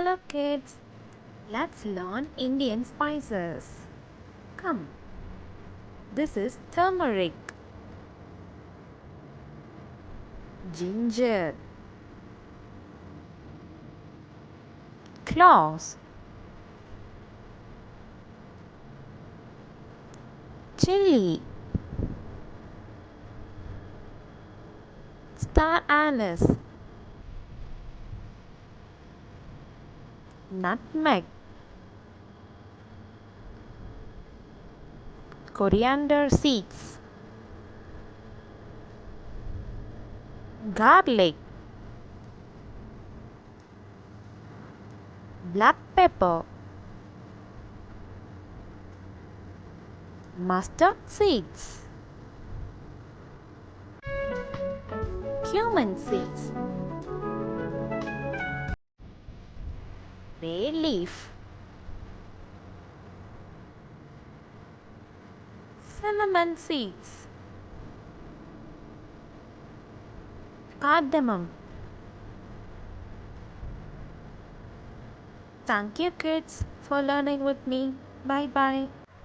Hello kids, let's learn Indian spices. Come, this is turmeric, ginger, cloves, chilli, star anise, nutmeg, coriander seeds, garlic, black pepper, mustard seeds, cumin seeds, bay leaf, cinnamon seeds, cardamom. Thank you kids for learning with me. Bye bye.